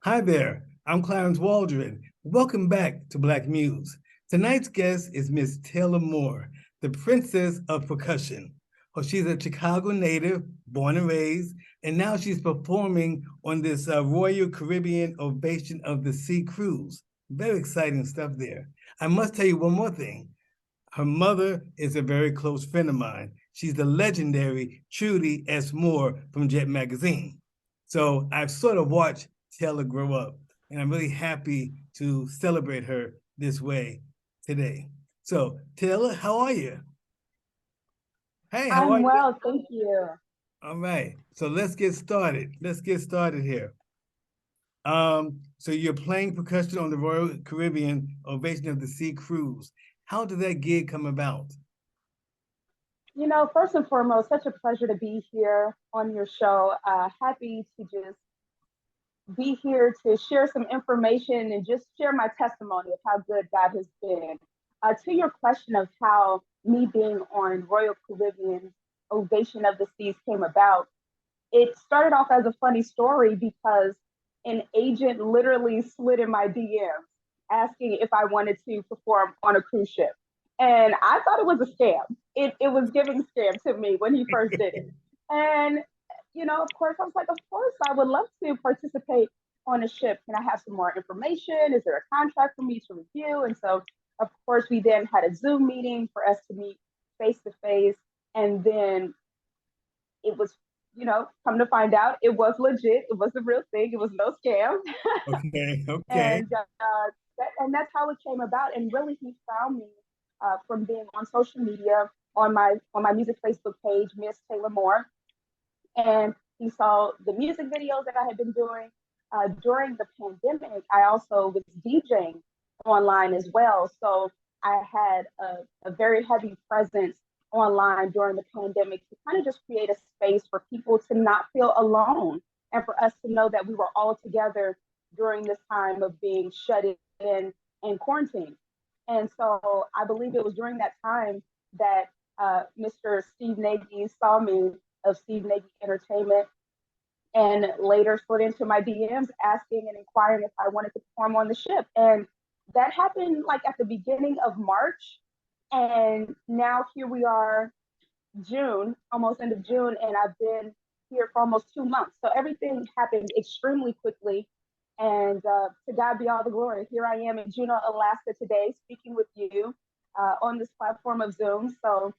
Hi there, I'm Clarence Waldron. Welcome back to Black Muse. Tonight's guest is Miss Taylor Moore, the princess of percussion. Oh, she's a Chicago native, born and raised, and now she's performing on this Royal Caribbean Ovation of the Sea cruise. Very exciting stuff there. I must tell you one more thing. Her mother is a very close friend of mine. She's the legendary Trudy S. Moore from Jet Magazine. So I've sort of watched Taylor grow up, and I'm really happy to celebrate her this way today. So Taylor, how are you? Hey, how are I'm you? well, thank you. All right, so let's get started. Let's get started here. So you're playing percussion on the Royal Caribbean Ovation of the Sea cruise. How did that gig come about? First and foremost, such a pleasure to be here on your show. Happy to just be here to share some information and just share my testimony of how good God has been. To your question of how me being on Royal Caribbean Ovation of the Seas came about, it started off as a funny story because an agent literally slid in my DMs asking if I wanted to perform on a cruise ship. And I thought it was a scam. It was giving scam to me when he first did it. And, of course, I was like, of course, I would love to participate on a ship. Can I have some more information? Is there a contract for me to review? And so, of course, we then had a Zoom meeting for us to meet face to face. And then it was come to find out, it was legit. It was the real thing. It was no scam. Okay. and and that's how it came about. And really, he found me from being on social media on my music Facebook page, Miss Taylor Moore, and he saw the music videos that I had been doing during the pandemic. I also was DJing online as well, so I had a very heavy presence online during the pandemic to kind of just create a space for people to not feel alone and for us to know that we were all together during this time of being shut in and quarantined. And so I believe it was during that time that Mr. Steve Nagy saw me of Steve Nagy Entertainment and later slid into my DMs asking and inquiring if I wanted to perform on the ship. And that happened like at the beginning of March. And now here we are, June, almost end of June, and I've been here for almost 2 months. So everything happened extremely quickly. And to God be all the glory. Here I am in Juneau, Alaska today, speaking with you on this platform of Zoom. So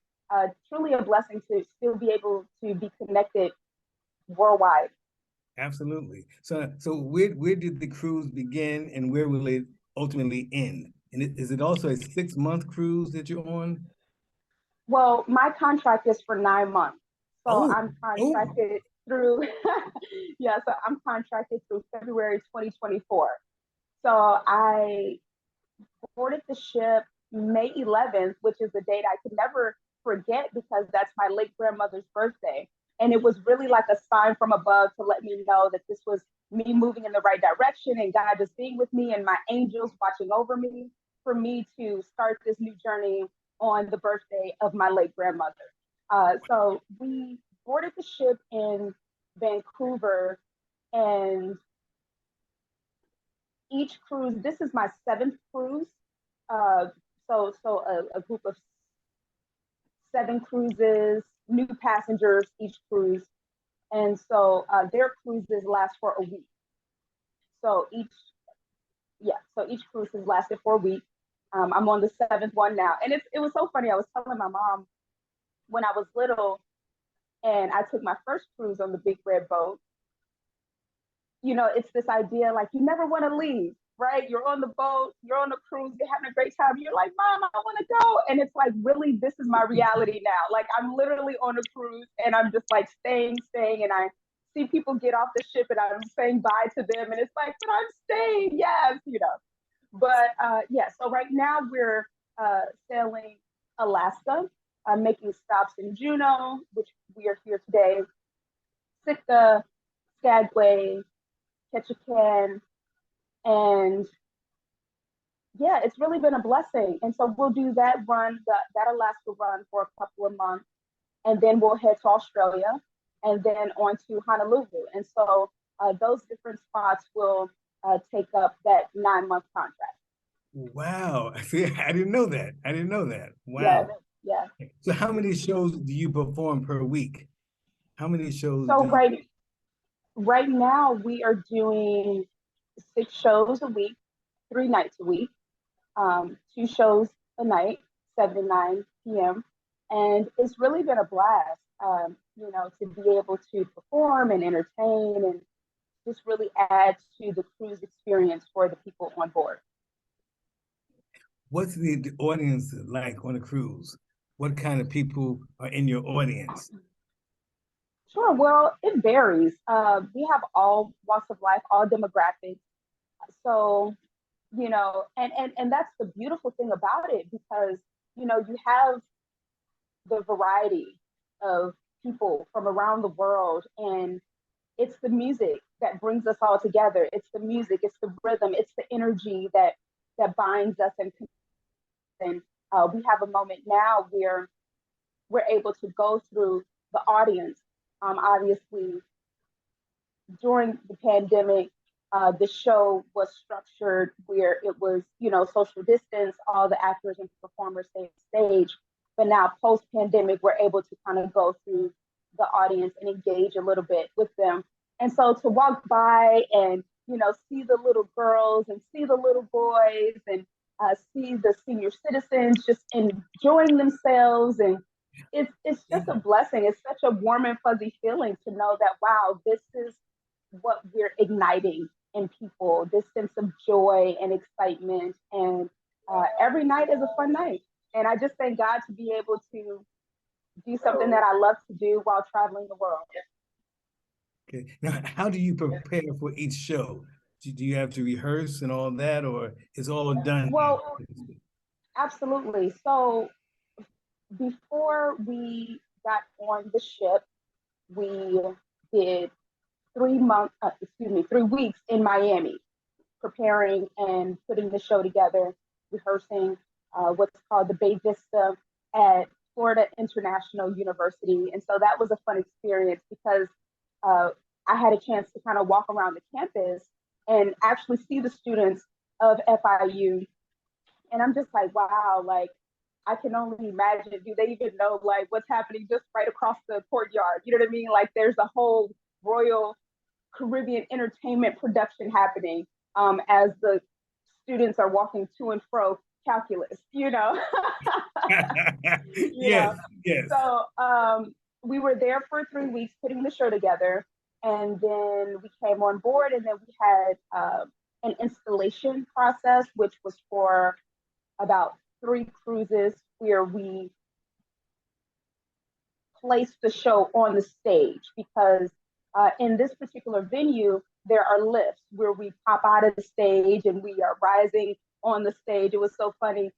truly a blessing to still be able to be connected worldwide. Absolutely. So where did the cruise begin and where will it ultimately end? And is it also a 6-month cruise that you're on? Well, my contract is for 9 months. So Oh, I'm oh, contracted through, yeah, so I'm contracted through February 2024. So I boarded the ship May 11th, which is a date I could never forget because that's my late grandmother's birthday. And it was really like a sign from above to let me know that this was me moving in the right direction and God just being with me and my angels watching over me for me to start this new journey on the birthday of my late grandmother. So we boarded the ship in Vancouver, and each cruise, this is my seventh cruise. Uh, so a group of 7 cruises, new passengers each cruise. And so their cruises last for a week. So each cruise has lasted for a week. I'm on the seventh one now. And it was so funny. I was telling my mom when I was little and I took my first cruise on the Big Red Boat, it's this idea like you never want to leave, right? You're on the boat, you're on the cruise, you're having a great time. You're like, Mom, I want to go. And it's like, really, this is my reality now. Like, I'm literally on a cruise and I'm just like staying. And I see people get off the ship and I'm saying bye to them. And it's like, but I'm staying. Yes. But yeah, so right now we're sailing Alaska, making stops in Juneau, which we are here today, Sitka, Skagway, Ketchikan, and yeah, it's really been a blessing. And so we'll do that run, that Alaska run for a couple of months, and then we'll head to Australia and then on to Honolulu. And so those different spots will take up that 9-month contract. Wow. See, I didn't know that. I didn't know that. Yeah, Wow. yeah. So how many shows do you perform per week? How many shows do So you? right now we are doing 6 shows a week, 3 nights a week, 2 shows a night, 7 to 9 p.m. And it's really been a blast, to be able to perform and entertain and just really add to the cruise experience for the people on board. What's the audience like on a cruise? What kind of people are in your audience? Sure, well, it varies. We have all walks of life, all demographics. So, and that's the beautiful thing about it because, you have the variety of people from around the world, and it's the music that brings us all together. It's the music, it's the rhythm, it's the energy that binds us and we have a moment now where we're able to go through the audience. Obviously, during the pandemic, the show was structured where it was, social distance, all the actors and performers stay on stage. But now, post pandemic, we're able to kind of go through the audience and engage a little bit with them. And so to walk by and, see the little girls and see the little boys and see the senior citizens just enjoying themselves, and it's just a blessing. It's such a warm and fuzzy feeling to know that, wow, this is what we're igniting in people, this sense of joy and excitement. And every night is a fun night. And I just thank God to be able to do something that I love to do while traveling the world. Okay. Now, how do you prepare for each show? Do you have to rehearse and all that, or is all done? Well, absolutely. So before we got on the ship, we did 3 weeks in Miami, preparing and putting the show together, rehearsing what's called the Bay Vista at Florida International University. And so that was a fun experience because uh, I had a chance to kind of walk around the campus and actually see the students of FIU. And I'm just like, wow, like I can only imagine, do they even know like what's happening just right across the courtyard? You know what I mean? Like there's a whole Royal Caribbean entertainment production happening as the students are walking to and fro calculus, you Yes, know. yes. So we were there for 3 weeks putting the show together, and then we came on board, and then we had an installation process, which was for about 3 cruises where we place the show on the stage because in this particular venue, there are lifts where we pop out of the stage and we are rising on the stage. It was so funny.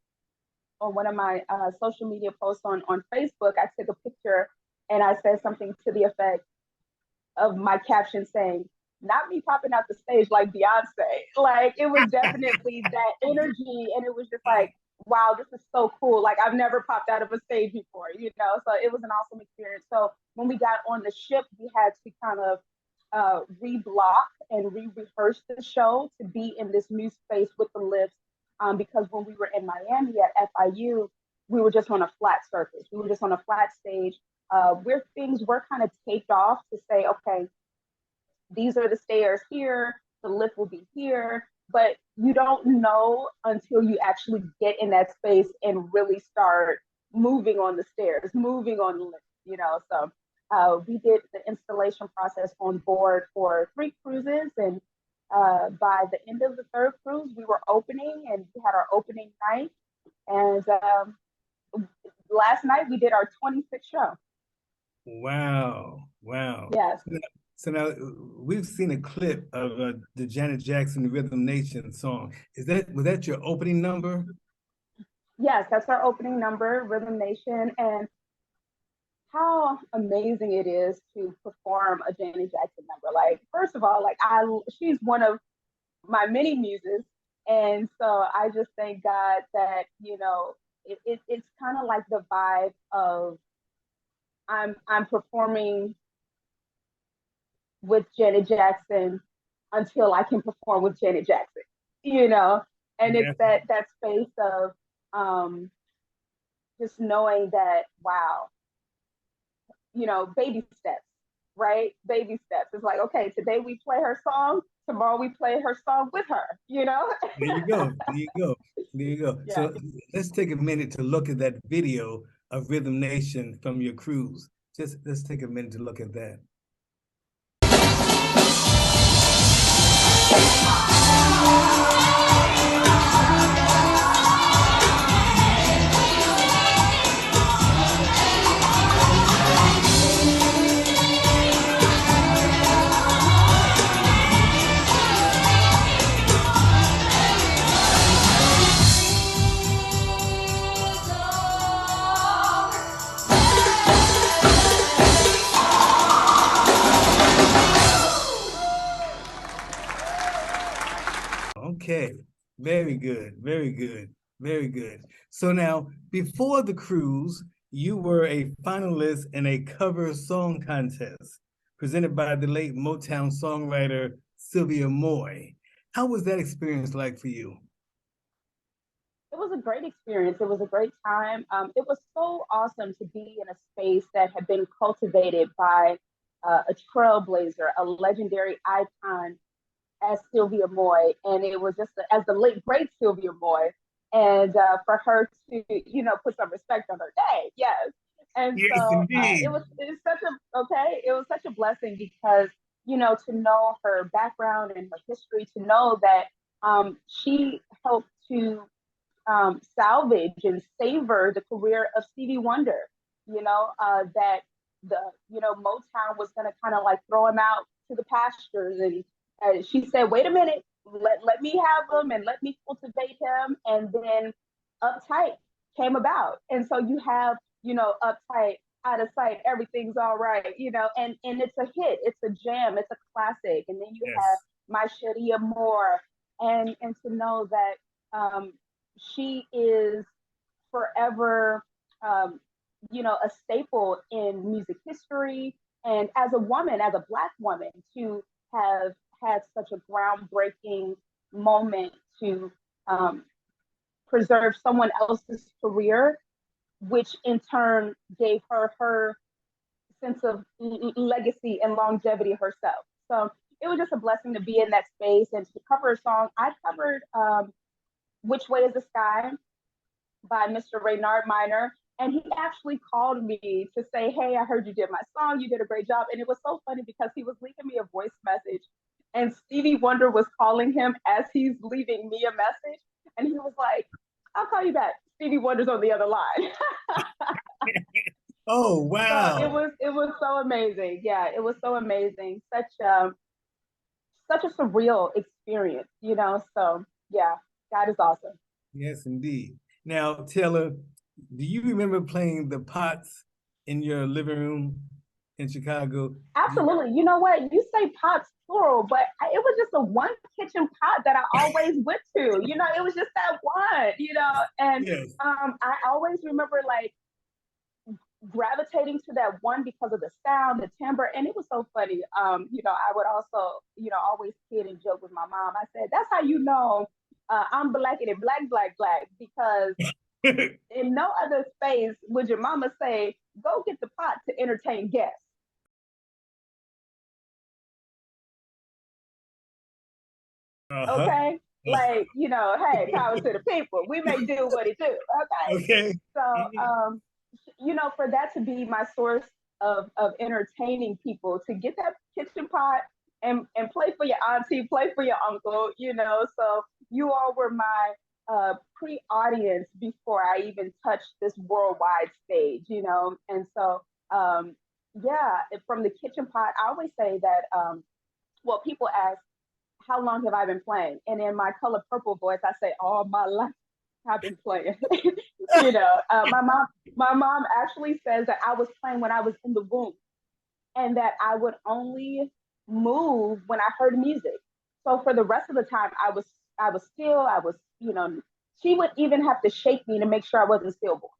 On one of my social media posts on Facebook, I took a picture and I said something to the effect of my caption saying, not me popping out the stage like Beyonce. Like it was definitely that energy. And it was just like, wow, this is so cool. Like I've never popped out of a stage before, So it was an awesome experience. So when we got on the ship, we had to kind of reblock and re-rehearse the show to be in this new space with the lifts. Because when we were in Miami at FIU, we were just on a flat surface. We were just on a flat stage where things were kind of taped off to say, okay, these are the stairs here, the lift will be here, but you don't know until you actually get in that space and really start moving on the stairs, moving on the lift. So we did the installation process on board for 3 cruises, and by the end of the third cruise, we were opening, and we had our opening night. And last night we did our 26th show. Wow, wow. Yes. So now we've seen a clip of the Janet Jackson Rhythm Nation song. Was that your opening number? Yes, that's our opening number, Rhythm Nation. And how amazing it is to perform a Janet Jackson number. Like, first of all, like she's one of my many muses. And so I just thank God that, it's kind of like the vibe of I'm performing with Janet Jackson until I can perform with Janet Jackson, you know, and it's Yeah. that space of um, just knowing that, wow, baby steps, right? Baby steps. It's like, okay, today we play her song, tomorrow we play her song with her. There you go. There you go. There you go. Yeah. So let's take a minute to look at that video of Rhythm Nation from your cruise. Just let's take a minute to look at that. Okay, very good, very good, very good. So now, before the cruise, you were a finalist in a cover song contest presented by the late Motown songwriter Sylvia Moy. How was that experience like for you? It was a great experience. It was a great time. It was so awesome to be in a space that had been cultivated by a trailblazer, a legendary icon as Sylvia Moy, and it was just as the late great Sylvia Moy, and for her to put some respect on her day, yes. And Yes, so indeed. it was such a okay, it was such a blessing because to know her background and her history, to know that she helped to salvage and savor the career of Stevie Wonder. That the Motown was going to kind of like throw him out to the pastures, and she said, "Wait a minute, let me have him and let me cultivate him." And then Uptight came about, and so you have Uptight, Out of Sight, Everything's All Right, and it's a hit, it's a jam, it's a classic. And then you have Yes. My Shadia Moore, and to know that she is forever, um, a staple in music history. And as a woman, as a Black woman, to have had such a groundbreaking moment to um, preserve someone else's career, which in turn gave her sense of legacy and longevity herself. So it was just a blessing to be in that space and to cover a song. I covered Which Way is the Sky by Mr. Reynard Minor. And he actually called me to say, "Hey, I heard you did my song. You did a great job." And it was so funny because he was leaving me a voice message and Stevie Wonder was calling him as he's leaving me a message. And he was like, "I'll call you back. Stevie Wonder's on the other line." Oh, So wow. it was so amazing. Yeah, it was so amazing. Such a surreal experience, So yeah, God is awesome. Yes, indeed. Now, Taylor, do you remember playing the pots in your living room in Chicago? Absolutely. You know what? You say pots plural, but it was just a one kitchen pot that I always went to. It was just that one, and Yes. I always remember like gravitating to that one because of the sound, the timbre, and it was so funny. I would also, always kid and joke with my mom. I said, "That's how I'm black and black, black, black," because in no other space would your mama say, "Go get the pot to entertain guests." Uh-huh. Okay, like hey, power to the people. We may do what it do. Okay, Okay. so Mhm. for that to be my source of entertaining people, to get that kitchen pot and play for your auntie, play for your uncle, so you all were my pre-audience before I even touched this worldwide stage, and so yeah, from the kitchen pot, I always say that well, people ask, "How long have I been playing?" And in my Color Purple voice, I say, "All my life I've been playing." My mom actually says that I was playing when I was in the womb, and that I would only move when I heard music. So for the rest of the time, I was I was still, I was, you know, she would even have to shake me to make sure I wasn't stillborn.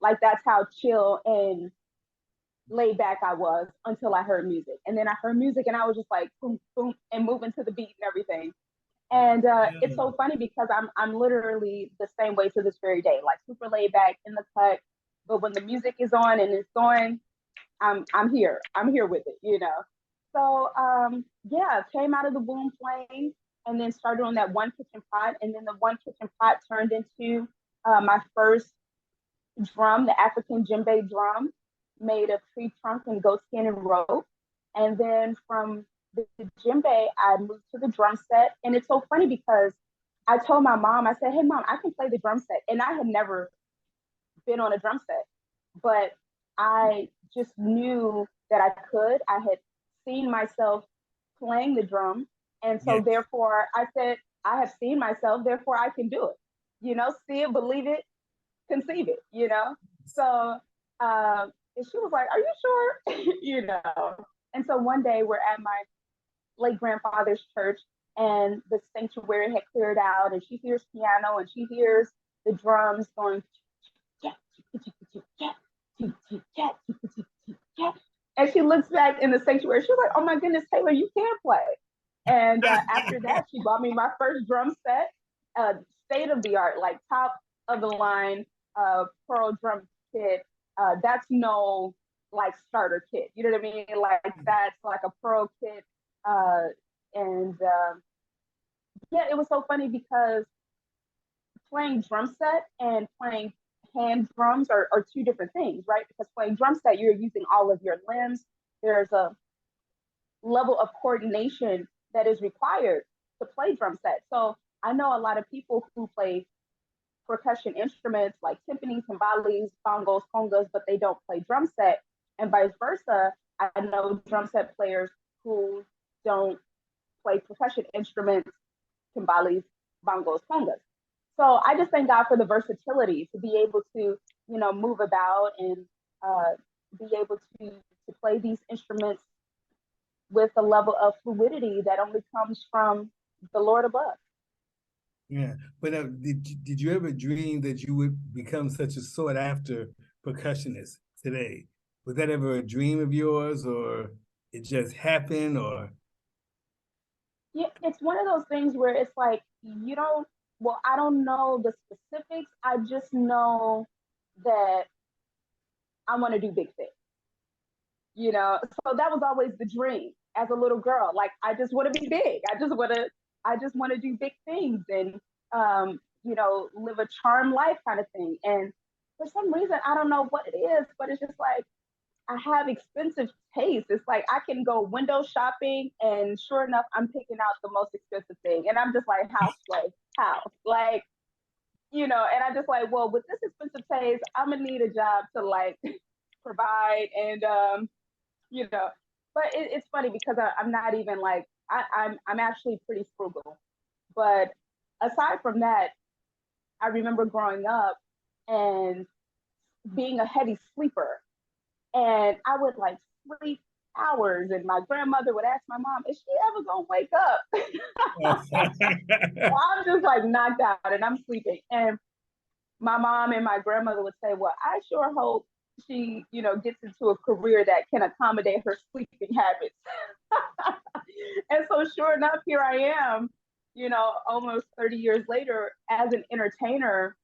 Like that's how chill and laid back I was until I heard music. And then I heard music and I was just like boom, boom, and moving to the beat and everything. And it's so funny because I'm literally the same way to this very day, like super laid back in the cut. But when the music is on and it's going, I'm here. I'm here with it, you know. So yeah, came out of the womb playing and then started on that one kitchen pot. And then the one kitchen pot turned into my first drum, the African djembe drum, made of tree trunk and goat skin and rope. And then from the djembe, I moved to the drum set. And it's so funny because I told my mom, I said, hey, mom, I can play the drum set. And I had never been on a drum set, but I just knew that I could. I had seen myself playing the drum. And so, Yes. therefore, I said, I have seen myself, therefore, I can do it. You know, see it, believe it, conceive it, you know? So and she was like, are you sure? You know? And so one day we're at my late grandfather's church and the sanctuary had cleared out and she hears piano and she hears the drums going and she looks back in the sanctuary. She was like, oh my goodness, Taylor, you can play. And after that, she bought me my first drum set, state of the art, like top of the line Pearl drum kit. That's no like starter kit. You know what I mean? Like that's like a Pearl kit. And yeah, it was so funny because playing drum set and playing hand drums are two different things, right? Because playing drum set, you're using all of your limbs. There's a level of coordination that is required to play drum set. So I know a lot of people who play percussion instruments like timpanis, timbales, bongos, congas, but they don't play drum set, and vice versa. I know drum set players who don't play percussion instruments, timbales, bongos, congas. So I just thank God for the versatility to be able to, you know, move about and be able to play these instruments with a level of fluidity that only comes from the Lord above. Yeah, but did you ever dream that you would become such a sought after percussionist today? Was that ever a dream of yours, or it just happened, or? Yeah, it's one of those things where it's like you don't. Well, I don't know the specifics. I just know that I want to do big things. You know, so that was always the dream as a little girl. Like I just want to be big. I just want to do big things and you know, live a charmed life kind of thing. And for some reason, I don't know what it is, but it's just like I have expensive taste. It's like I can go window shopping, and sure enough, I'm picking out the most expensive thing, and I'm just like, house, like house, like you know. And I'm just like, well, with this expensive taste, I'm gonna need a job to like provide, and you know. But it's funny because I'm not even like I'm actually pretty frugal. But aside from that, I remember growing up and being a heavy sleeper, and I would like sleep hours, and my grandmother would ask my mom, "Is she ever gonna wake up?" Well, I'm just like knocked out, and I'm sleeping, and my mom and my grandmother would say, "Well, I sure hope she, you know, gets into a career that can accommodate her sleeping habits." And so, sure enough, here I am, you know, almost 30 years later, as an entertainer,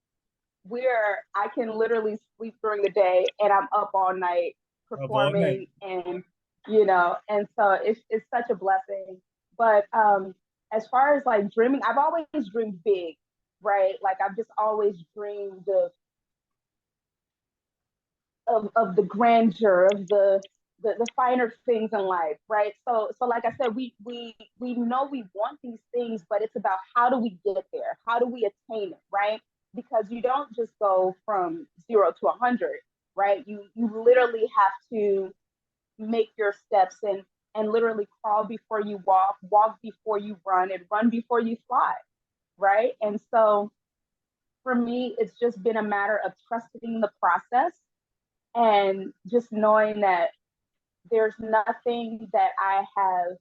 where I can literally sleep during the day and I'm up all night Up all night. performing, and you know, and so it's such a blessing. But as far as like dreaming, I've always dreamed big, right? Like I've just always dreamed of the grandeur of the finer things in life, right? So like I said, we know we want these things, but it's about how do we get there? How do we attain it, right? Because you don't just go from 0 to 100, right? You literally have to make your steps and literally crawl before you walk, walk before you run, and run before you fly, right? And so for me, it's just been a matter of trusting the process and just knowing that there's nothing that I have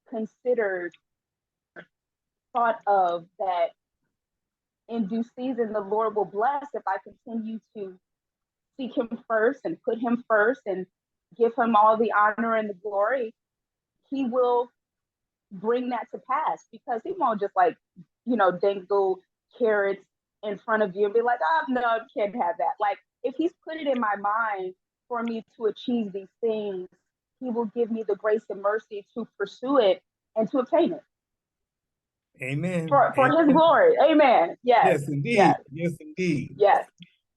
considered thought of that in due season, the Lord will bless if I continue to seek him first and put him first and give him all the honor and the glory. He will bring that to pass, because he won't just like, dangle carrots in front of you and be like, oh, no, I can't have that. Like, if he's put it in my mind for me to achieve these things, he will give me the grace and mercy to pursue it and to obtain it. Amen. For Amen. his glory. Amen. Yes. Yes, indeed. Yes. Yes, indeed. Yes.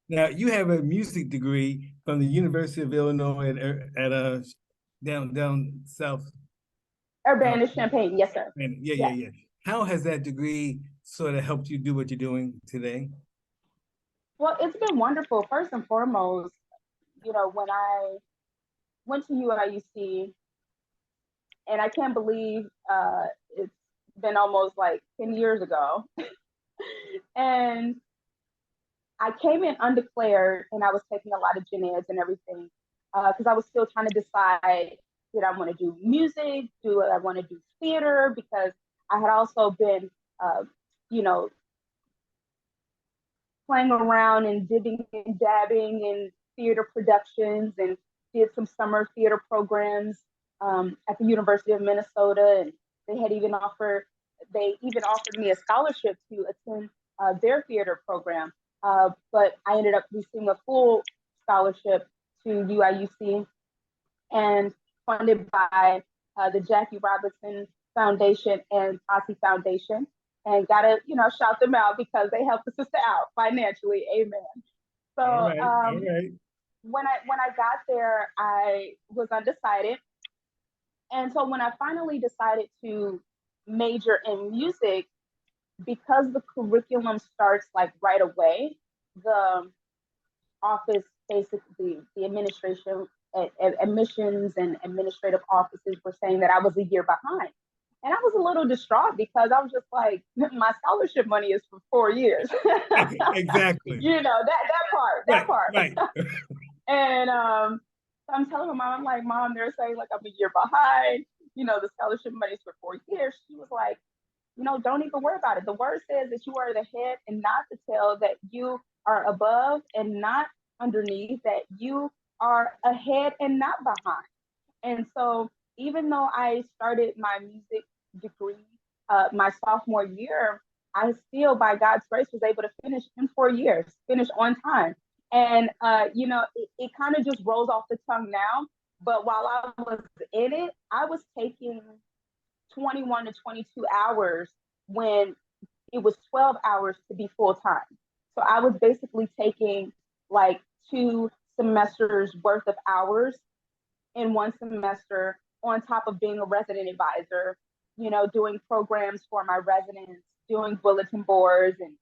Now, you have a music degree from the University of Illinois at down south. Urbana-Champaign. Yes, sir. Yeah. How has that degree sort of helped you do what you're doing today? Well, it's been wonderful. First and foremost, when I went to UIUC, and I can't believe it's been almost like 10 years ago. And I came in undeclared, and I was taking a lot of gen eds and everything, because I was still trying to decide, did I want to do music? Do I want to do theater? Because I had also been, playing around and dipping and dabbing in theater productions, and did some summer theater programs at the University of Minnesota. And they even offered me a scholarship to attend their theater program. But I ended up receiving a full scholarship to UIUC, and funded by the Jackie Robinson Foundation and Posse Foundation. And gotta, shout them out because they helped the sister out financially. Amen. So all right. When I got there, I was undecided. And so when I finally decided to major in music, because the curriculum starts like right away, the office, basically the administration, admissions and administrative offices were saying that I was a year behind. And I was a little distraught because I was just like, my scholarship money is for 4 years. Exactly. That part. Right. And so I'm telling my mom, I'm like, Mom, they're saying like I'm a year behind. The scholarship money is for 4 years. She was like, don't even worry about it. The word says that you are the head and not the tail, that you are above and not underneath, that you are ahead and not behind. And so even though I started my music degree my sophomore year, I still, by God's grace, was able to finish in 4 years, finish on time. And, it kind of just rolls off the tongue now. But while I was in it, I was taking 21 to 22 hours when it was 12 hours to be full time. So I was basically taking like 2 semesters worth of hours in one semester, on top of being a resident advisor, doing programs for my residents, doing bulletin boards, and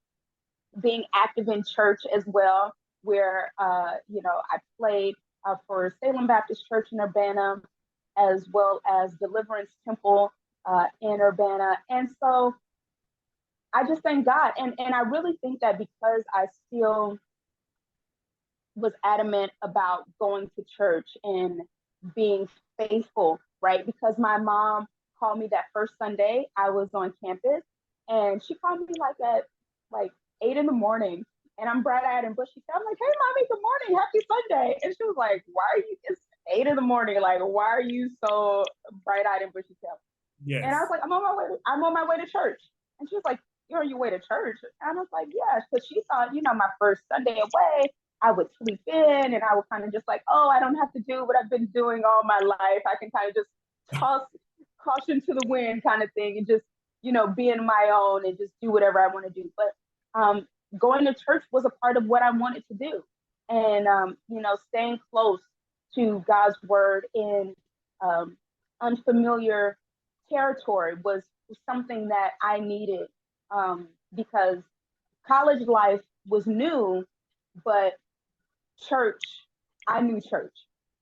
being active in church as well, where, I played for Salem Baptist Church in Urbana, as well as Deliverance Temple in Urbana. And so I just thank God. And I really think that because I still was adamant about going to church and being faithful, right? Because my mom called me that first Sunday I was on campus, and she called me like at like 8 in the morning, and I'm bright-eyed and bushy. I'm like, hey, mommy, good morning, happy Sunday. And she was like, why are you, it's 8 in the morning, like, why are you so bright-eyed and bushy-tailed? Yes. And I was like, I'm on my way to church. And she was like, you're on your way to church? And I was like, yeah, because she thought, my first Sunday away, I would sleep in, and I would kind of just like, oh, I don't have to do what I've been doing all my life. I can kind of just toss caution to the wind kind of thing, and just, be in my own and just do whatever I want to do. But going to church was a part of what I wanted to do. And, staying close to God's word in unfamiliar territory was something that I needed, because college life was new, but church, I knew church,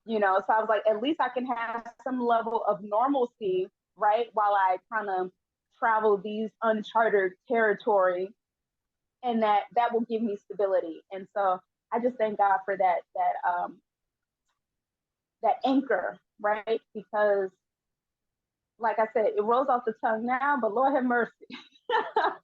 so I was like, at least I can have some level of normalcy, right, while I kind of travel these uncharted territory, and that will give me stability. And so I just thank God for that anchor, right? Because like I said, it rolls off the tongue now, but Lord have mercy. It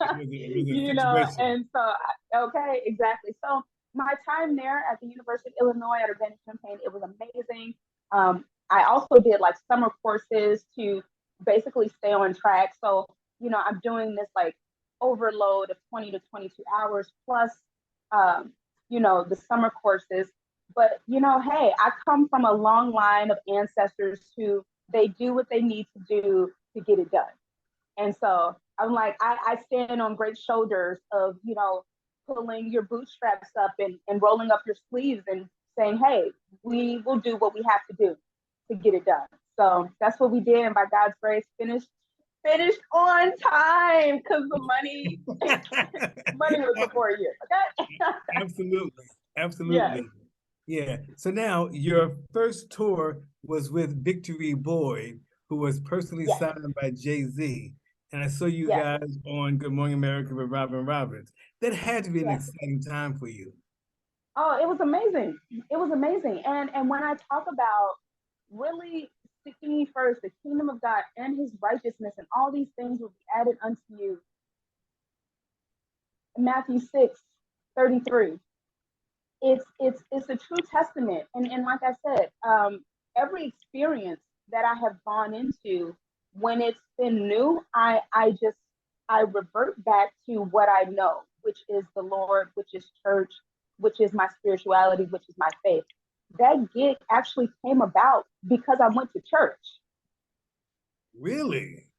was a You know, situation. and so, okay, exactly. So my time there at the University of Illinois at Urbana Champaign, it was amazing. I also did like summer courses to basically stay on track. So, you know, I'm doing this like overload of 20 to 22 hours plus, um, you know, the summer courses. But, you know, hey, I come from a long line of ancestors who they do what they need to do to get it done. And so I'm like, I stand on great shoulders of, you know, pulling your bootstraps up and rolling up your sleeves and saying, hey, we will do what we have to do to get it done. So that's what we did. And by God's grace, finished on time because the money was before you. Okay. Absolutely. Yes. Absolutely. Yeah. So now your first tour was with Victory Boyd, who was personally Yes. signed by Jay-Z. And I saw you Yes. guys on Good Morning America with Robin Roberts. That had to be an Yes. exciting time for you. Oh, it was amazing. It was amazing. And when I talk about really seeking ye first the kingdom of God and his righteousness, and all these things will be added unto you. Matthew 6:33. It's a true testament. And like I said, every experience that I have gone into, when it's been new, I revert back to what I know, which is the Lord, which is church, which is my spirituality, which is my faith. That gig actually came about because I went to church. Really?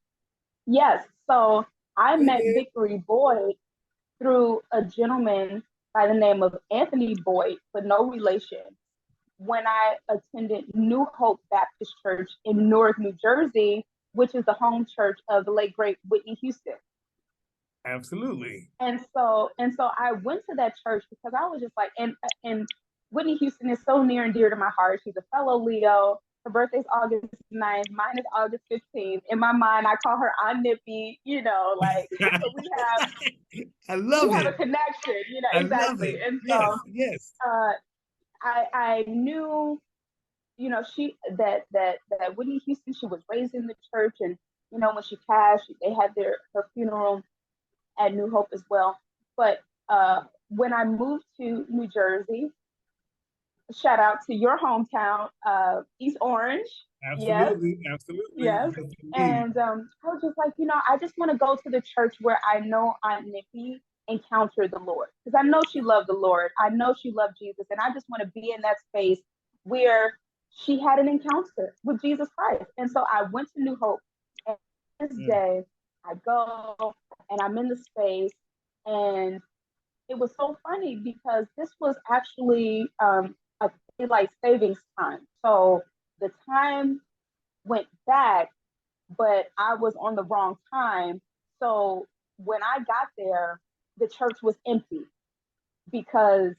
Yes. So I Go met ahead. Victory Boyd through a gentleman by the name of Anthony Boyd, but no relation, when I attended New Hope Baptist Church in Newark, New Jersey, which is the home church of the late great Whitney Houston. Absolutely. And so I went to that church because I was just like, and Whitney Houston is so near and dear to my heart. She's a fellow Leo. Her birthday's August 9th. Mine is August 15th. In my mind, I call her Aunt Nippy, you know, like, so I we love have a it. connection, you know, I love exactly. it. And Yes, so yes. I knew, you know, that Whitney Houston, she was raised in the church, and you know, when she passed, they had her funeral at New Hope as well. But when I moved to New Jersey, shout out to your hometown, East Orange. Yes, Absolutely. Absolutely. yes. Yes, indeed. And I was just like, you know, I just want to go to the church where I know Aunt Nikki encountered the Lord, because I know she loved the Lord. I know she loved Jesus. And I just want to be in that space where she had an encounter with Jesus Christ. And so I went to New Hope. And this day, I go and I'm in the space. And it was so funny because this was actually a daylight savings time. So the time went back, but I was on the wrong time. So when I got there, the church was empty because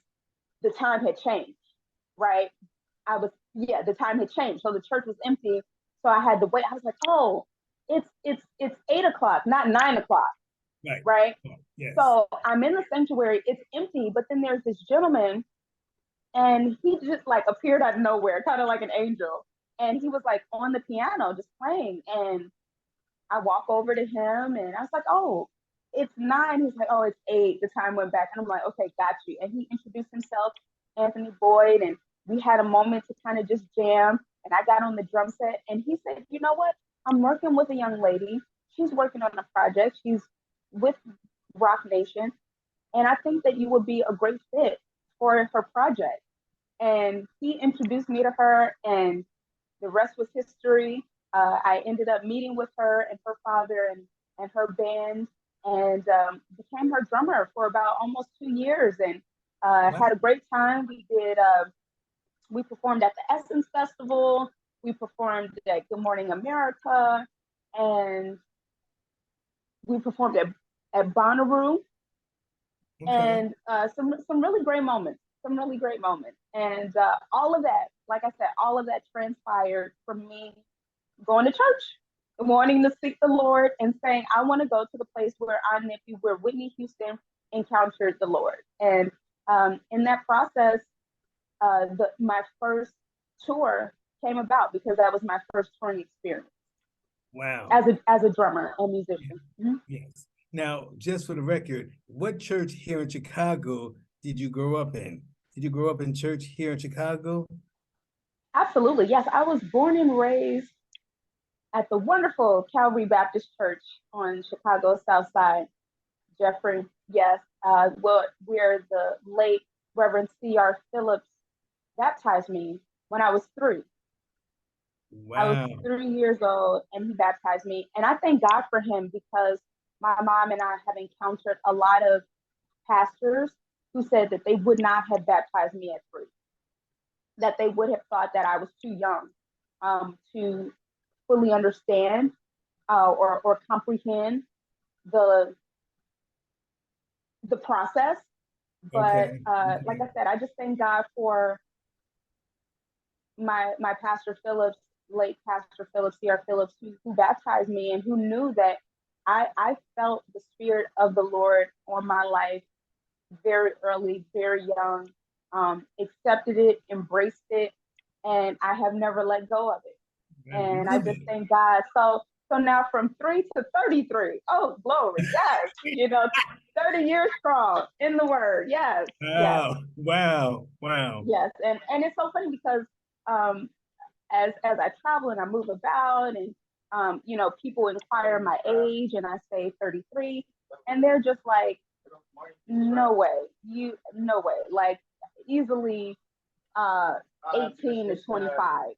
the time had changed, right? The time had changed. So the church was empty. So I had to wait. I was like, oh, it's 8 o'clock, not 9 o'clock, Right. right? Oh, yes. So I'm in the sanctuary, it's empty, but then there's this gentleman, and he just like appeared out of nowhere, kind of like an angel. And he was like on the piano just playing. And I walk over to him and I was like, oh, it's 9. He's like, oh, it's 8. The time went back. And I'm like, okay, got you. And he introduced himself, Anthony Boyd, and we had a moment to kind of just jam. And I got on the drum set and he said, you know what? I'm working with a young lady. She's working on a project. She's with Rock Nation. And I think that you would be a great fit for her project. And he introduced me to her, and the rest was history. I ended up meeting with her and her father and her band, and became her drummer for about almost 2 years, and Wow. had a great time. We performed at the Essence Festival. We performed at Good Morning America, and we performed at Bonnaroo, Okay. and some really great moments, and all of that, like I said, all of that transpired from me going to church, wanting to seek the Lord, and saying, I want to go to the place where Whitney Houston encountered the Lord. And in that process, my first tour came about because that was my first touring experience. Wow. as a drummer and musician. Mhm. Yes. Now, just for the record, what church here in Chicago did you grow up in? Did you grow up in church here in Chicago? Absolutely, yes. I was born and raised at the wonderful Calvary Baptist Church on Chicago's South Side. Jeffrey, yes, where the late Reverend C.R. Phillips baptized me when I was 3. I was Wow. 3 years old and he baptized me. And I thank God for him because my mom and I have encountered a lot of pastors who said that they would not have baptized me at 3, that they would have thought that I was too young to fully understand or comprehend the the process. But Okay. like Okay. I said, I just thank God for my pastor Phillips, late Pastor Phillips, C.R. Phillips, who baptized me and who knew that I felt the spirit of the Lord on my life very early, very young, accepted it, embraced it, and I have never let go of it. I And I love just it. thank God. So now from 3 to 33, oh glory, yes, 30 years strong in the word, yes, yes, Wow. Wow. Wow. yes. And it's so funny because um, as I travel and I move about and people inquire my age and I say 33 and they're just like, no way, no way, like easily uh 18 to 25,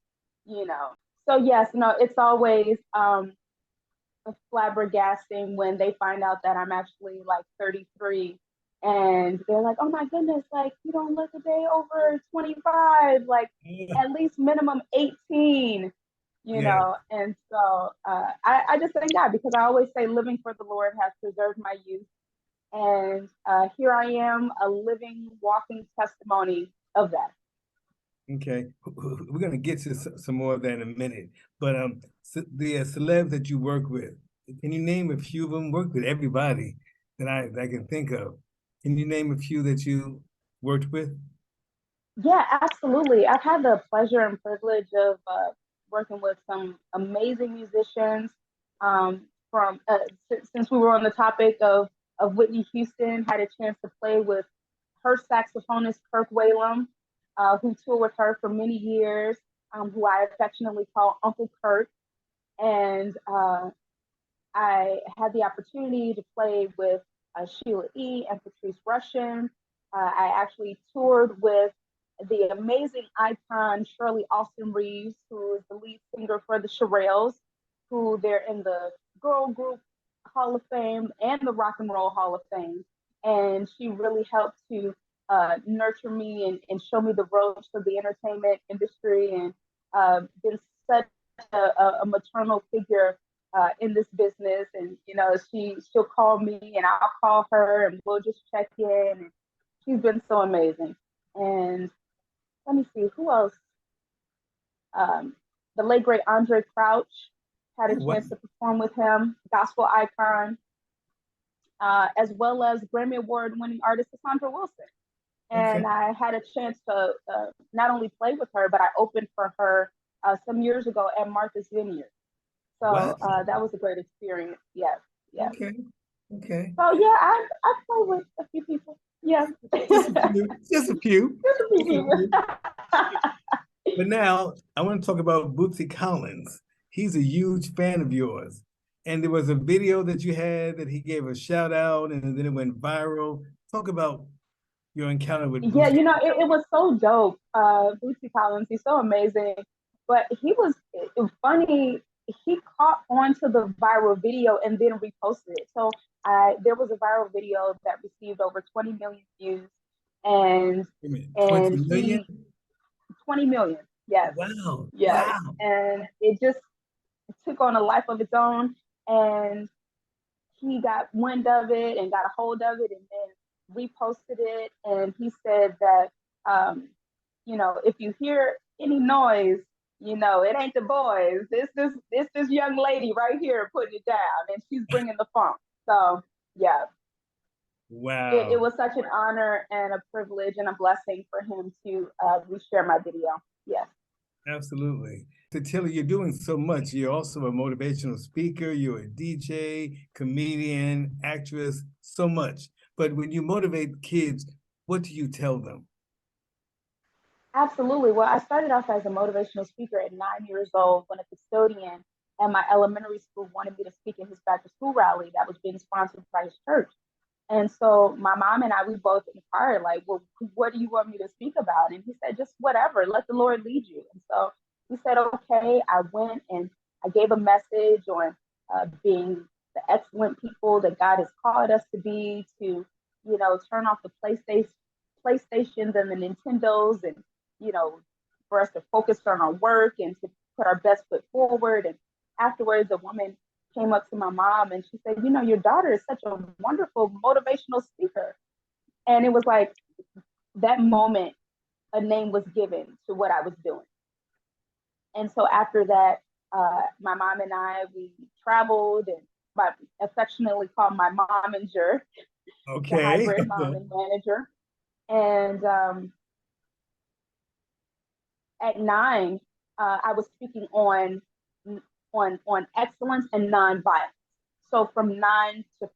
you know. So yes, no, it's always flabbergasting when they find out that I'm actually like 33 and they're like, oh my goodness, like you don't look a day over 25, like at least minimum 18, Yeah. And so I just thank God because I always say living for the Lord has preserved my youth. And here I am, a living, walking testimony of that. Okay. We're gonna get to some more of that in a minute. But the celebs that you work with, can you name a few of them? Work with everybody that I can think of. Can you name a few that you worked with? Yeah, absolutely. I've had the pleasure and privilege of working with some amazing musicians. From since we were on the topic of Whitney Houston, had a chance to play with her saxophonist Kirk Whalum, who toured with her for many years, who I affectionately call Uncle Kirk. And I had the opportunity to play with Sheila E. and Patrice Rushen. I actually toured with the amazing icon Shirley Austin Reeves, who is the lead singer for the Shirelles, who they're in the Girl Group Hall of Fame and the Rock and Roll Hall of Fame. And she really helped to nurture me and show me the ropes of the entertainment industry and been such a maternal figure in this business. And she'll call me and I'll call her and we'll just check in. And she's been so amazing. And let me see who else. Um, the late great Andre Crouch, had Oh, a what? chance to perform with him, gospel icon, as well as Grammy Award winning artist Cassandra Wilson. Okay. And I had a chance to not only play with her, but I opened for her some years ago at Martha's Vineyard. Wow. So that was a great experience. Yes, yes. Okay. Okay. So yeah, I play with a few people. Yeah, Just just a few. Just a few. a few Just a people. few. But now I want to talk about Bootsy Collins. He's a huge fan of yours. And there was a video that you had that he gave a shout out and then it went viral. Talk about your encounter with Yeah, Bootsy. it was so dope. Bootsy Collins, he's so amazing. But it was funny. He caught on to the viral video and then reposted it. So there was a viral video that received over 20 million views, and Wait a minute, 20 and million? he 20 million. Yes, Wow. yes, Wow. and it just took on a life of its own. And he got wind of it and got a hold of it and then reposted it. And he said that, if you hear any noise, it ain't the boys. This young lady right here putting it down, and she's bringing the funk. So yeah, it Wow. was such an honor and a privilege and a blessing for him to reshare my video. Yes. Absolutely. Taylor, you're doing so much. You're also a motivational speaker, you're a DJ, comedian, actress, so much. But when you motivate kids, what do you tell them? Absolutely. Well, I started off as a motivational speaker at 9 years old when a custodian at my elementary school wanted me to speak in his back to school rally that was being sponsored by his church. And so my mom and I, we both inquired, like, well, what do you want me to speak about? And he said, just whatever, let the Lord lead you. And so we said, okay. I went and I gave a message on being the excellent people that God has called us to be, to, turn off the PlayStations and the Nintendos, and, for us to focus on our work and to put our best foot forward. And afterwards, a woman came up to my mom and she said, your daughter is such a wonderful motivational speaker. And it was like that moment, a name was given to what I was doing. And so after that, my mom and I, we traveled, and affectionately called my momager, the Okay. hybrid mom and manager. And at 9, I was speaking on excellence and nonviolence. So from 9 to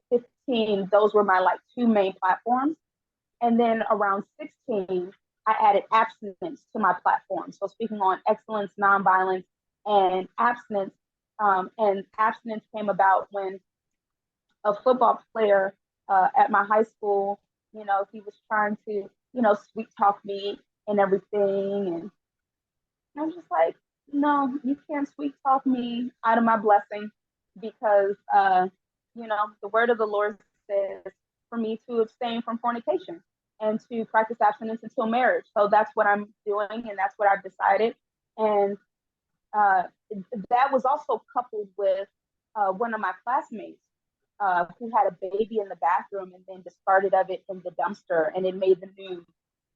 15, those were my like 2 main platforms. And then around 16, I added abstinence to my platform. So speaking on excellence, nonviolence, and abstinence. And abstinence came about when a football player at my high school, he was trying to, sweet talk me and everything. And I was just like, no, you can't sweet talk me out of my blessing, because, the word of the Lord says for me to abstain from fornication and to practice abstinence until marriage. So that's what I'm doing, and that's what I've decided. And uh, that was also coupled with one of my classmates who had a baby in the bathroom and then discarded of it in the dumpster, and it made the news.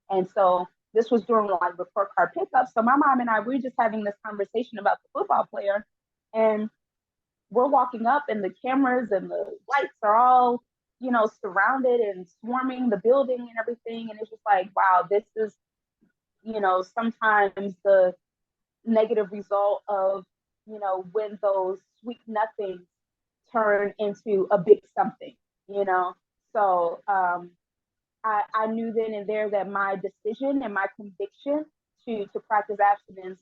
And so this was during like report card pickup. So my mom and I, we were just having this conversation about the football player, and we're walking up, and the cameras and the lights are all, surrounded and swarming the building and everything. And it's just like, wow, this is, sometimes the negative result of, when those sweet nothings turn into a big something, you know? So I knew then and there that my decision and my conviction to practice abstinence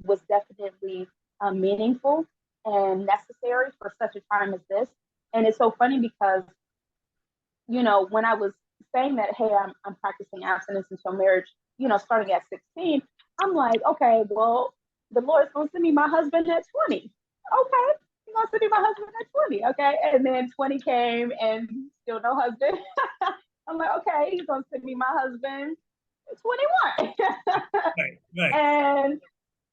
was definitely meaningful and necessary for such a time as this. And it's so funny because, when I was saying that, hey, I'm practicing abstinence until marriage, starting at 16, I'm like, okay, well, the Lord's going to send me my husband at 20. Okay, he's going to send me my husband at 20. Okay. And then 20 came and still no husband. I'm like, okay, he's going to send me my husband at 21. Right, right. And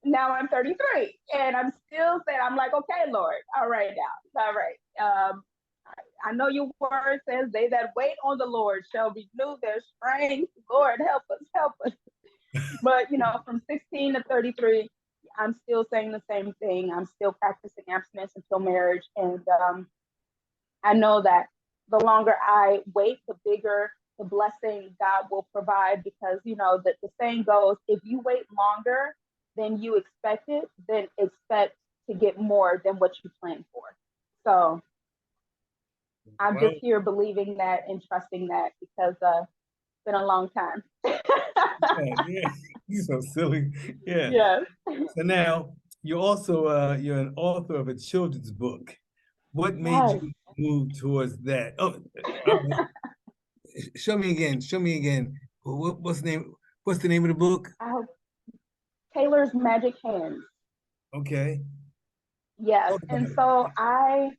now I'm 33, and I'm still saying, I'm like, okay, Lord, all right now, all right. I know your word says they that wait on the Lord shall renew their strength. Lord, help us, help us. But, from 16 to 33, I'm still saying the same thing. I'm still practicing abstinence until marriage. And I know that the longer I wait, the bigger the blessing God will provide, because, the saying goes, if you wait longer than you expected, then expect to get more than what you planned for. So I'm just here believing that and trusting that, because it's been a long time. Yeah, you're so silly. Yeah. Yes. So now you're also you're an author of a children's book. What made Yes. you move towards that? Oh, show me again. Show me again. What's the name? What's the name of the book? Taylor's Magic Hands. Okay. Yes. And so I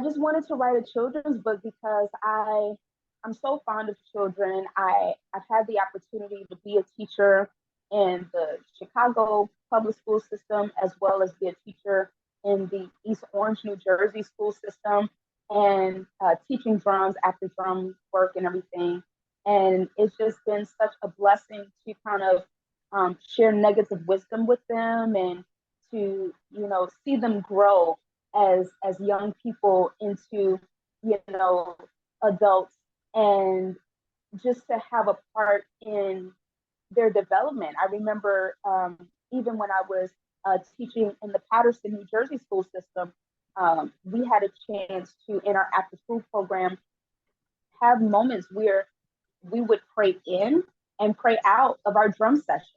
just wanted to write a children's book because I'm so fond of children. I've had the opportunity to be a teacher in the Chicago public school system, as well as be a teacher in the East Orange, New Jersey school system, and teaching drums after drum work and everything. And it's just been such a blessing to kind of share nuggets of wisdom with them, and to, see them grow as young people into, adults, and just to have a part in their development. I remember even when I was teaching in the Patterson, New Jersey school system, we had a chance to, in our after school program, have moments where we would pray in and pray out of our drum session.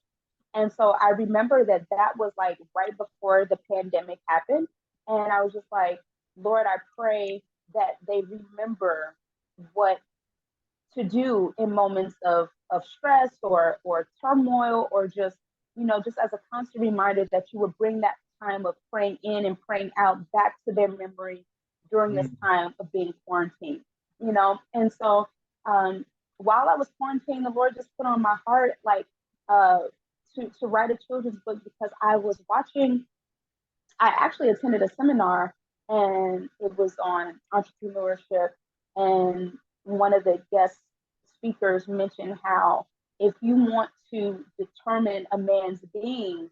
And so I remember that that was like right before the pandemic happened. And I was just like, Lord, I pray that they remember what to do in moments of stress or turmoil, or just, just as a constant reminder that you would bring that time of praying in and praying out back to their memory during this time of being quarantined, And so while I was quarantined, the Lord just put on my heart, like, to write a children's book, because I actually attended a seminar, and it was on entrepreneurship, and one of the guest speakers mentioned how if you want to determine a man's being,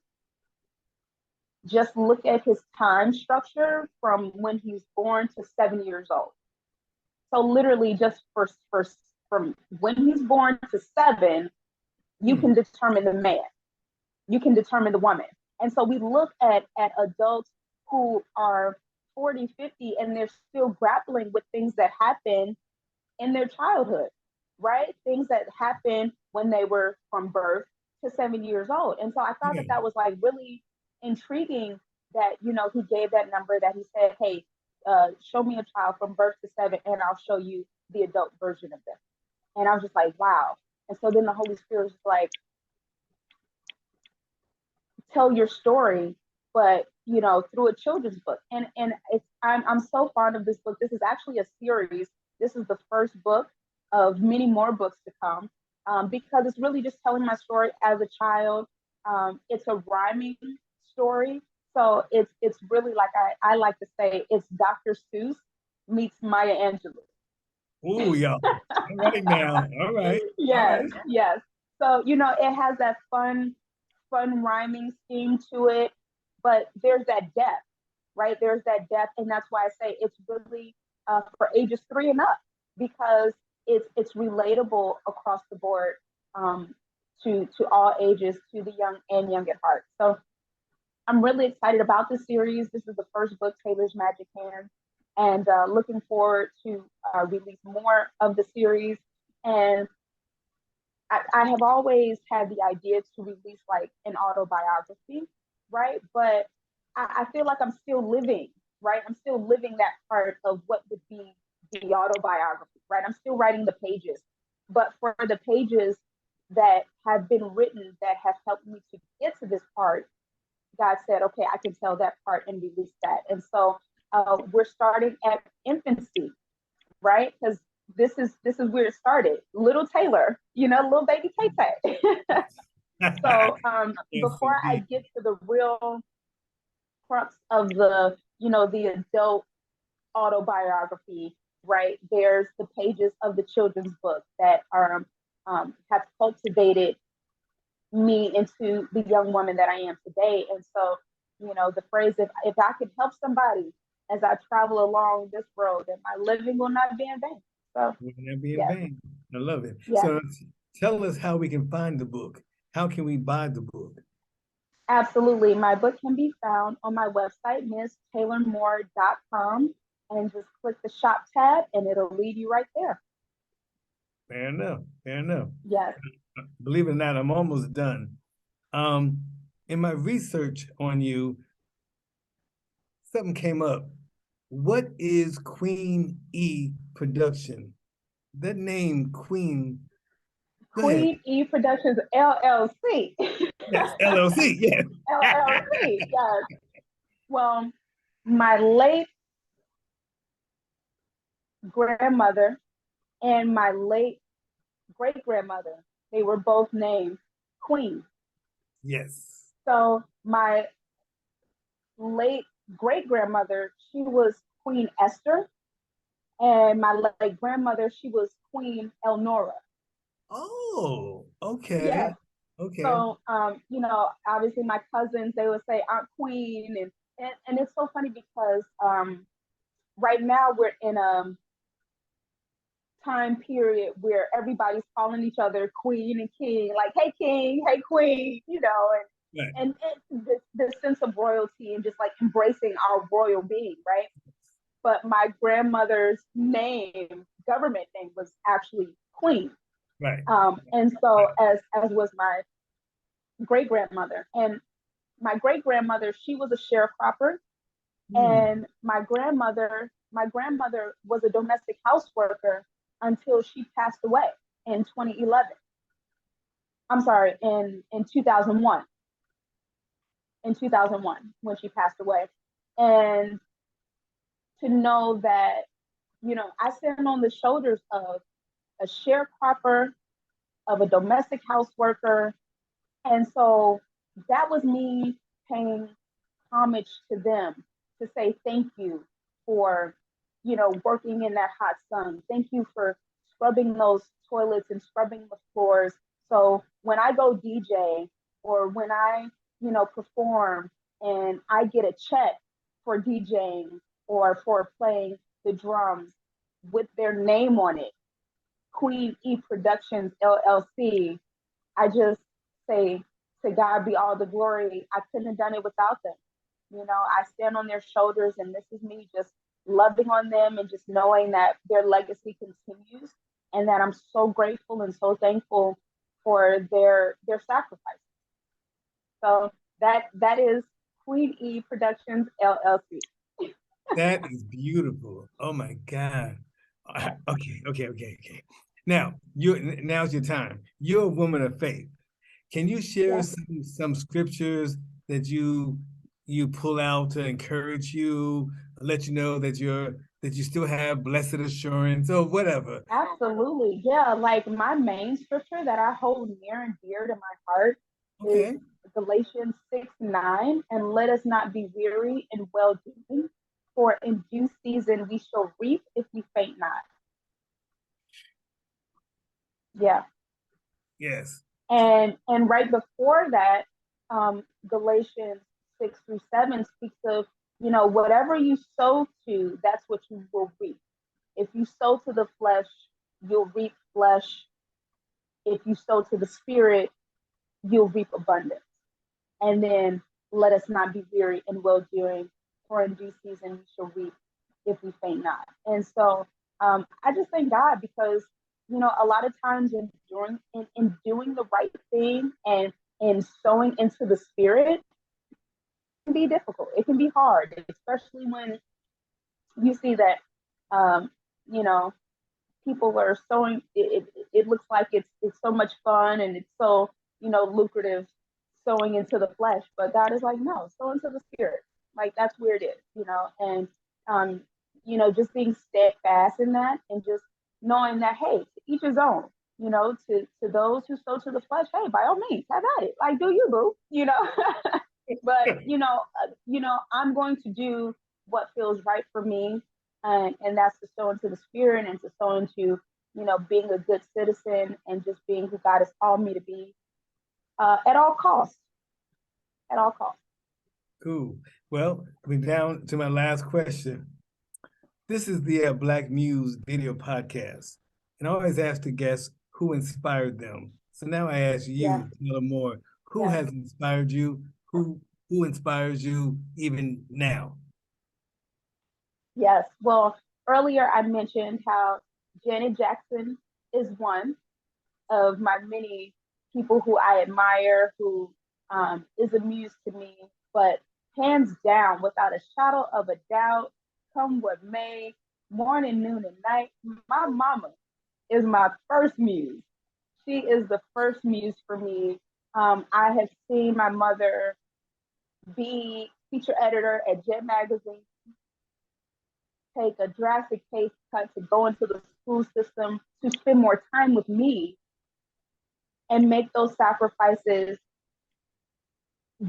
just look at his time structure from when he's born to 7 years old. So literally just from when he's born to 7, you can determine the man, you can determine the woman. And so we look at adults who are 40, 50, and they're still grappling with things that happen in their childhood, right? Things that happen when they were from birth to 7 years old. And so I thought that was like really intriguing, that, he gave that number, that he said, hey, show me a child from birth to 7, and I'll show you the adult version of them. And I was just like, wow. And so then the Holy Spirit was like, tell your story, but through a children's book. And I'm so fond of this book. This is actually a series. This is the first book of many more books to come, because it's really just telling my story as a child. It's a rhyming story, so it's really, like I like to say, it's Dr. Seuss meets Maya Angelou. Oh, yeah. All right now. All right. Yes, yes. So, it has that fun rhyming scheme to it, but there's that depth, right? There's that depth, and that's why I say it's really for ages 3 and up, because it's relatable across the board, to all ages, to the young and young at heart. So I'm really excited about this series. This is the first book, Taylor's Magic Hand, and looking forward to release more of the series. And I have always had the idea to release like an autobiography, right? But I feel like I'm still living, right? I'm still living that part of what would be the autobiography, right? I'm still writing the pages. But for the pages that have been written that have helped me to get to this part, God said, okay, I can tell that part and release that. And so we're starting at infancy, right? Because this is where it started. Little Taylor, little baby Tay. So before I get to the real crux of the adult autobiography, right? There's the pages of the children's book that are have cultivated me into the young woman that I am today. And so, the phrase, if I could help somebody as I travel along this road, then my living will not be in vain. So will not be in vain. I love it. Yeah. So tell us how we can find the book. How can we buy the book? Absolutely. My book can be found on my website, misstaylormoore.com, and just click the shop tab and it'll lead you right there. Fair enough. Fair enough. Yes. Believe it or not, I'm almost done. In my research on you, something came up. What is Queen E Production? That name, Queen. Queen E Productions LLC. Yes, LLC. Yes. LLC. Yes. Well, my late grandmother and my late great grandmother, they were both named Queen. Yes. So my late great grandmother, she was Queen Esther, and my late grandmother, she was Queen Elnora. Oh, okay. Yes. Okay. So, obviously my cousins, they would say Aunt Queen, and it's so funny because right now we're in a time period where everybody's calling each other queen and king, like, hey king, hey queen, Right. and this sense of royalty and just like embracing our royal being, right? But my grandmother's name, government name, was actually Queen. Right. And so as was my great grandmother. And my great grandmother, she was a sharecropper, Hmm. and my grandmother was a domestic house worker until she passed away in 2011. I'm sorry, in 2001. In 2001 when she passed away. And to know that, I stand on the shoulders of a sharecropper, of a domestic house worker. And so that was me paying homage to them, to say thank you for, working in that hot sun. Thank you for scrubbing those toilets and scrubbing the floors. So when I go DJ, or when I, perform and I get a check for DJing or for playing the drums with their name on it, Queen E Productions LLC, I just say, to God be all the glory. I couldn't have done it without them. I stand on their shoulders, and this is me just loving on them and just knowing that their legacy continues, and that I'm so grateful and so thankful for their sacrifice. So that is Queen E Productions LLC. That is beautiful. Oh my God. Okay, okay, okay, okay. Now's your time. You're a woman of faith. Can you share Yes, some scriptures that you pull out to encourage you, let you know that you still have blessed assurance or whatever? absolutely. Yeah, like my main scripture that I hold near and dear to my heart is Okay. Galatians 6:9. And let us not be weary in well doing, for in due season we shall reap if we faint not. Yeah. Yes. And right before that, Galatians 6-7 speaks of, whatever you sow to, that's what you will reap. If you sow to the flesh, you'll reap flesh. If you sow to the spirit, you'll reap abundance. And then let us not be weary in well doing, for in due season we shall reap if we faint not. And so I just thank God because, a lot of times in doing the right thing and in sowing into the spirit, it can be difficult. It can be hard, especially when you see that, um, you know, people are sowing. It looks like it's so much fun and it's so, lucrative, sowing into the flesh. But God is like, no, sow into the spirit. Like that's where it is, and um, just being steadfast in that, and just knowing that, hey, to each his own. To those who sow to the flesh, hey, by all means, have at it. Like, do you, boo? But I'm going to do what feels right for me, and that's to sow into the spirit and to sow into, being a good citizen and just being who God has called me to be, at all costs. At all costs. Cool. Well, we're down to my last question. This is the Black Muse video podcast, and I always ask the guests who inspired them. So now I ask Yes, you, Taylor Moore, who yes, has inspired you? Who inspires you even now? yes. Well, earlier I mentioned how Janet Jackson is one of my many people who I admire, who is a muse to me. But hands down, without a shadow of a doubt, come what may, morning, noon, and night, my mama is my first muse. She is the first muse for me. I have seen my mother be feature editor at Jet Magazine, take a drastic pay cut to go into the school system to spend more time with me and make those sacrifices,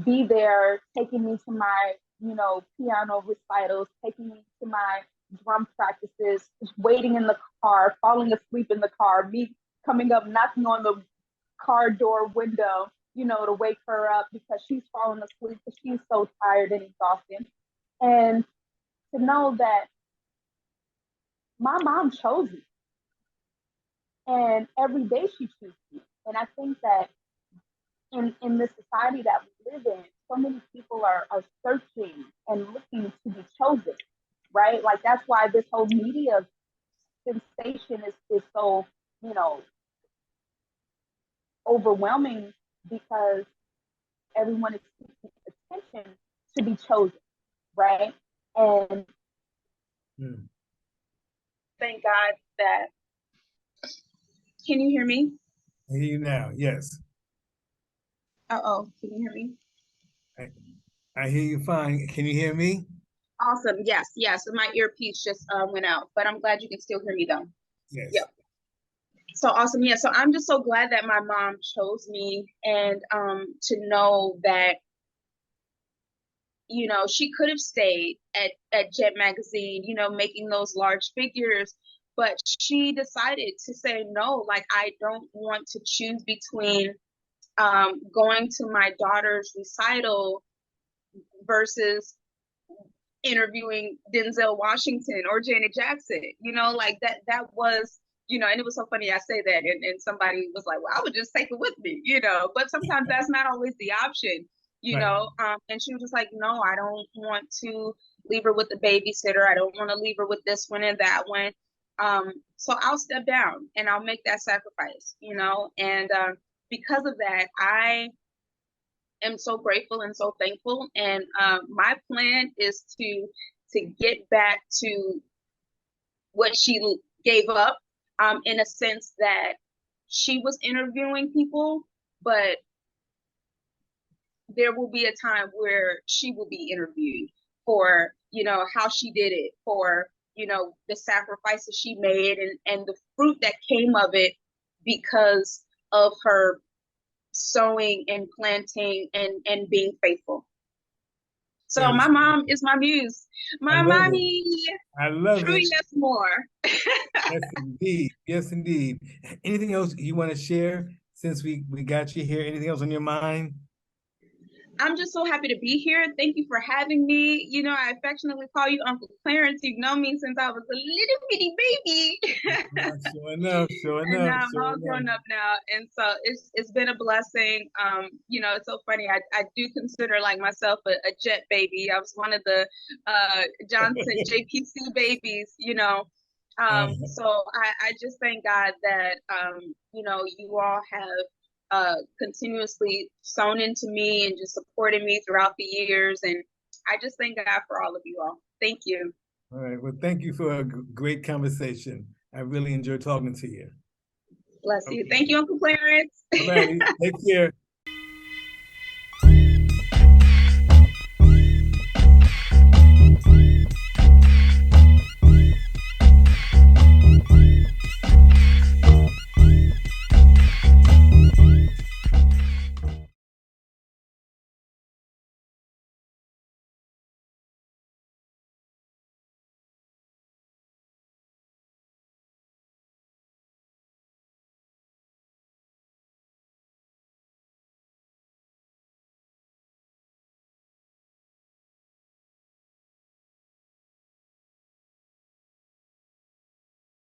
be there, taking me to my, piano recitals, taking me to my drum practices, waiting in the car, falling asleep in the car, me coming up, knocking on the car door window, to wake her up because she's falling asleep because she's so tired and exhausted. And to know that my mom chose me, and every day she chooses me. And I think that in the society that we live in, so many people are searching and looking to be chosen, right? Like that's why this whole media sensation is so, you know, overwhelming, because everyone is seeking attention to be chosen, right? And thank God that. Can you hear me? I hear you now. Yes. Uh-oh, can you hear me? I hear you fine. Can you hear me? Awesome. Yes, yes. My earpiece just went out, but I'm glad you can still hear me though. Yes. Yep. So awesome. Yeah. So I'm just so glad that my mom chose me, and to know that, you know, she could have stayed at Jet Magazine, you know, making those large figures, but she decided to say no. Like, I don't want to choose between going to my daughter's recital versus interviewing Denzel Washington or Janet Jackson, you know, like that was, you know, and it was so funny I say that, and somebody was like, well, I would just take it with me, you know, but sometimes that's not always the option, you Right. know. And she was just like, no, I don't want to leave her with the babysitter. I don't want to leave her with this one and that one. So I'll step down and I'll make that sacrifice, you know. And because of that, I am so grateful and so thankful. And my plan is to get back to what she gave up, in a sense that she was interviewing people, but there will be a time where she will be interviewed for, you know, how she did it, for, you know, the sacrifices she made, and the fruit that came of it because of her sowing and planting and being faithful. So my mom is my muse, my mommy. I love True, it. yes, more. Yes, indeed. Yes, indeed. Anything else you want to share since we got you here? Anything else on your mind? I'm just so happy to be here. Thank you for having me. You know, I affectionately call you Uncle Clarence. You've known me since I was a little bitty baby. Sure enough, sure And enough, now I'm sure all enough. grown up now. And so it's been a blessing. You know, it's so funny. I do consider like myself a jet baby. I was one of the Johnson JPC babies, you know. So I just thank God that you know, you all have continuously sown into me and just supported me throughout the years. And I just thank God for all of you all. Thank you. All right. Well, thank you for a great conversation. I really enjoyed talking to you. Bless you. Thank you, Uncle Clarence. All righty. Take care.